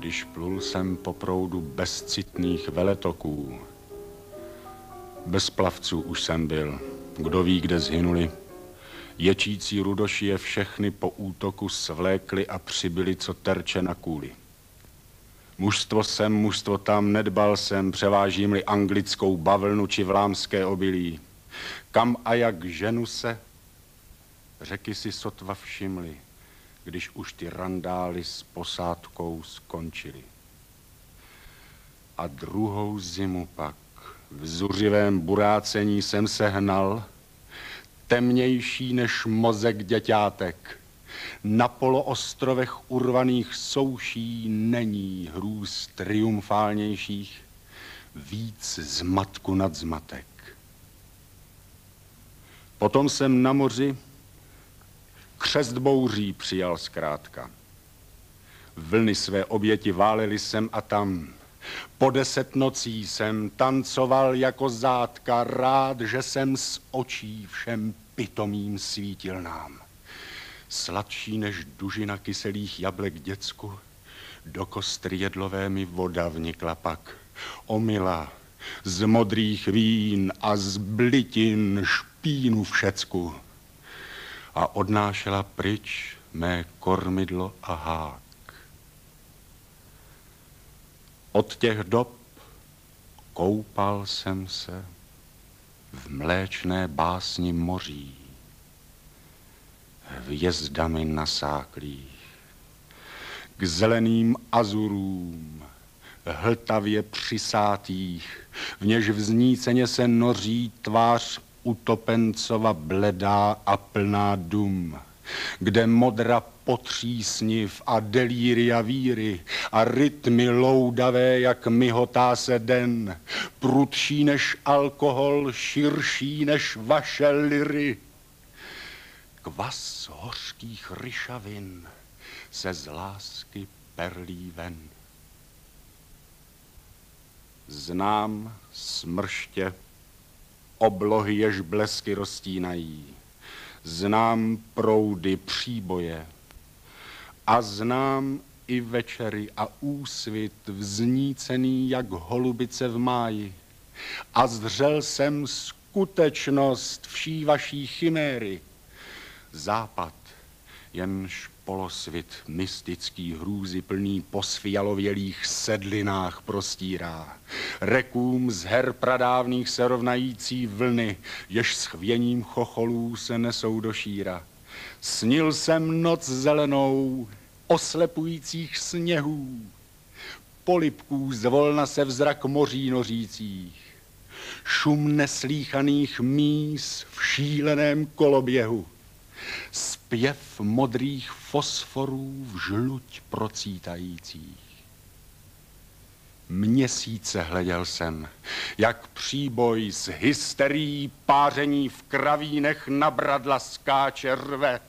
když plul jsem po proudu bezcitných veletoků. Bez plavců už jsem byl, kdo ví, kde zhynuli. Ječící rudošie všechny po útoku svlékli a přibyli, co terče na kůli. Mužstvo sem, mužstvo tam, nedbal jsem, převážím-li anglickou bavlnu či vlámské obilí. Kam a jak ženu se, řeky si sotva všimli, když už ty randály s posádkou skončily. A druhou zimu pak v zuřivém burácení jsem se hnal, temnější než mozek děťátek. Na poloostrovech urvaných souší není hrůz triumfálnějších, víc zmatku nad zmatek. Potom jsem na moři křest bouří přijal zkrátka. Vlny své oběti válely sem a tam. Po 10 nocí jsem tancoval jako zátka, rád, že jsem z očí všem pitomým svítil nám. Sladší než dužina kyselých jablek děcku, do kostry jedlové mi voda vnikla pak. Omila z modrých vín a z blitin špínu všecku. A odnášela pryč mé kormidlo a hák. Od těch dob koupal jsem se v mléčné básni moří, hvězdami nasáklých, k zeleným azurům, hltavě přisátých, v něž vzníceně se noří tvář utopencova bledá a plná dum, kde modra potřísniv a delíria víry a rytmy loudavé, jak mihotá se den, prudší než alkohol, širší než vaše liry. Kvas hořkých ryšavin se z lásky perlí ven. Znám smrště, oblohy, jež blesky roztínají. Znám proudy, příboje a znám i večery a úsvit vznícený jak holubice v máji. A zřel jsem skutečnost vší vaší chiméry. Západ, jenž polosvit mystický hrůzy plný po sfialovělých sedlinách prostírá. Rekům z her pradávných se rovnající vlny, jež s chvěním chocholů se nesou do šíra. Snil jsem noc zelenou, oslepujících sněhů, polibků zvolna se vzrak moří nořících, šum neslíchaných mís v šíleném koloběhu, zpěv modrých fosforů v žluť procítajících. Měsíce hleděl jsem, jak příboj s hysterií páření v kravínech na bradla skáče rve.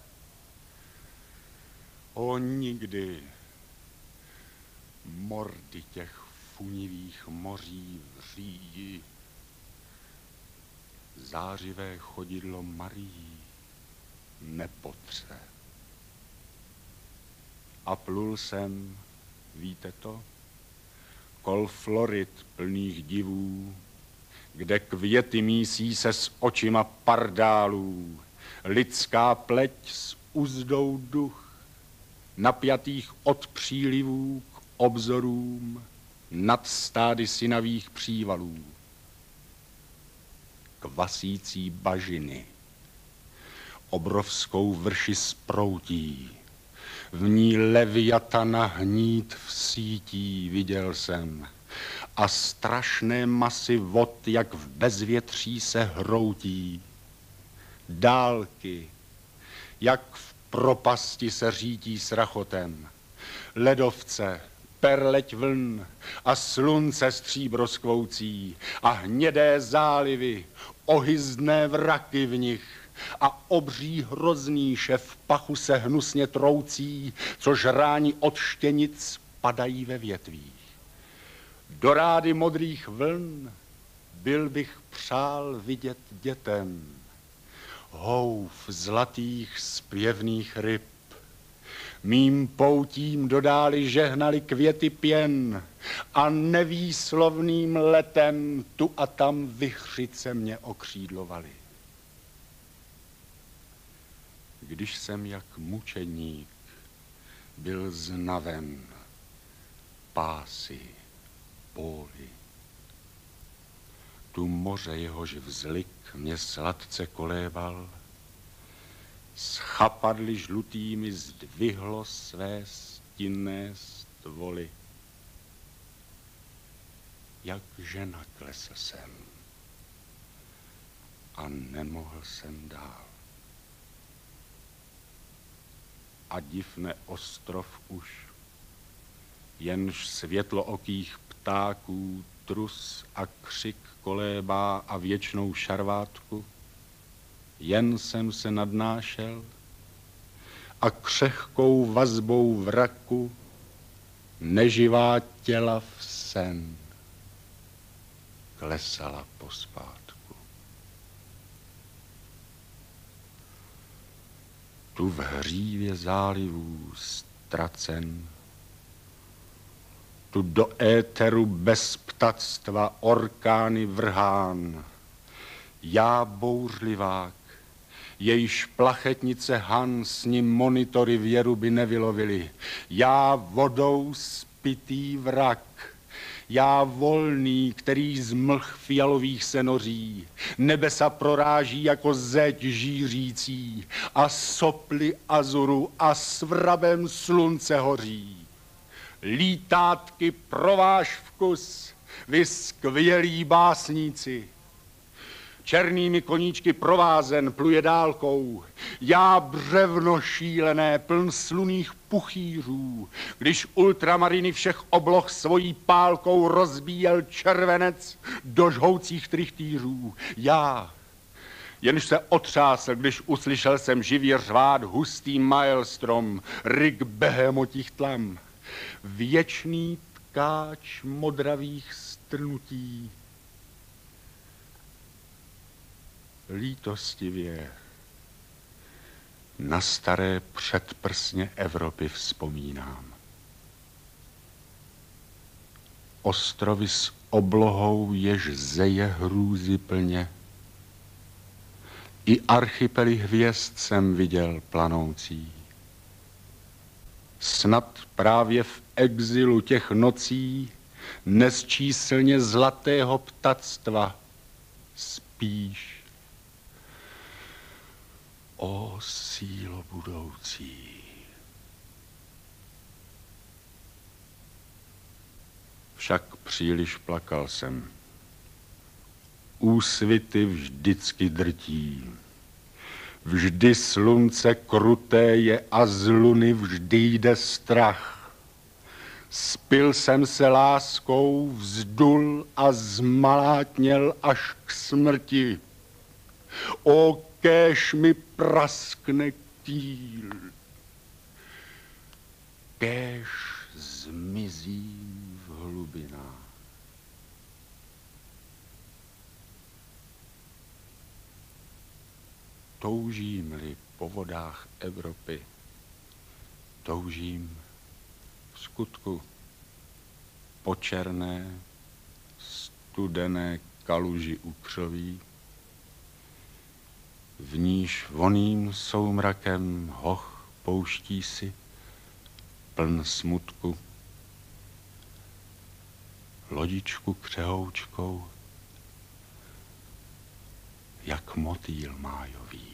O nikdy mordy těch funivých moří v říji, zářivé chodidlo Marií nepotře. A plul jsem, víte to, kol Florid plných divů, kde květy mísí se s očima pardálů, lidská pleť s uzdou duch, napjatých od přílivů k obzorům nad stády synavých přívalů. Kvasící bažiny obrovskou vrši sproutí, v ní leviatana hnít v sítí viděl jsem a strašné masy vod, jak v bezvětří se hroutí. Dálky, jak v propasti se řítí s rachotem, ledovce, perleť vln a slunce stříbro skvoucí a hnědé zálivy, ohyzdné vraky v nich a obří hrozníše v pachu se hnusně troucí, což ráni od štěnic padají ve větvích. Do rády modrých vln byl bych přál vidět dětem houf zlatých zpěvných ryb, Mým poutím dodáli žehnali květy pěn a nevýslovným letem tu a tam vichřice mě okřídlovaly. Když jsem jak mučeník byl znaven pásy, póly, tu moře jehož vzlik mě sladce kolébal, s chapadly žlutými zdvihlo své stinné stvoly. Jak žena klesl jsem a nemohl jsem dál. A divne ostrov už, jenž světlookých ptáků trus a křik kolébá a věčnou šarvátku, jen jsem se nadnášel a křehkou vazbou vraku neživá těla v sen klesala pospátku. Tu v hřívě zálivů ztracen, tu do éteru bez ptactva orkány vrhán, já bouřlivák, jejíž plachetnice Han s ním monitory věru by nevylovili, já vodou spitý vrak, já volný, který z mlh fialových se noří, nebesa proráží jako zeď žířící a soply azuru a s vrabem slunce hoří. Lítátky pro váš vkus, vy skvělí básníci. Černými koníčky provázen pluje dálkou, já břevno šílené, pln sluných puchýřů, když ultramariny všech obloh svojí pálkou rozbíjel červenec do žhoucích trichtýřů. Já, jenž se otřásl, když uslyšel jsem živě řvát hustý maelstrom, rik behemotích tlam, věčný tkáč modravých strnutí. Lítostivě na staré předprsně Evropy vzpomínám. Ostrovy s oblohou, jež zeje hrůzy plně. I archipely hvězd jsem viděl planoucí. Snad právě v exilu těch nocí nesčíslně zlatého ptactva spíš. O sílo budoucí. Však příliš plakal jsem. Úsvity vždycky drtí. Vždy slunce kruté je a z luny vždy jde strach. Spil jsem se láskou, vzdul a zmalátněl až k smrti. O kéž mi praskne kýl, kéž zmizím v hlubinách. Toužím-li po vodách Evropy, toužím v skutku po černé, studené kaluži u křoví, v níž voným soumrakem hoch pouští si, pln smutku, lodičku křehoučkou, jak motýl májový.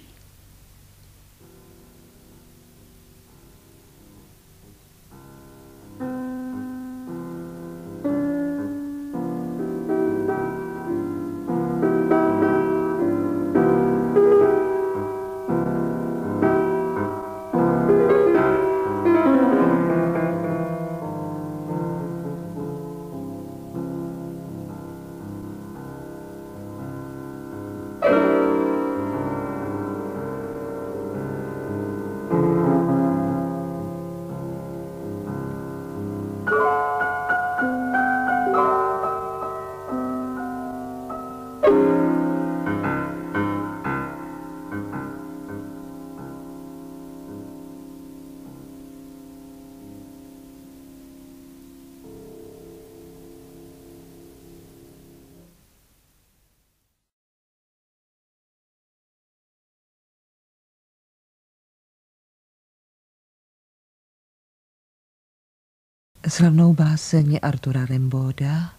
Slavnou báseň Artura Rimbaуда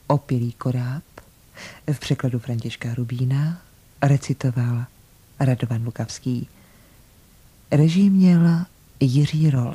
Opilý koráb v překladu Františka Rubína recitoval Radovan Lukavský. Režii měl Jiří Rol.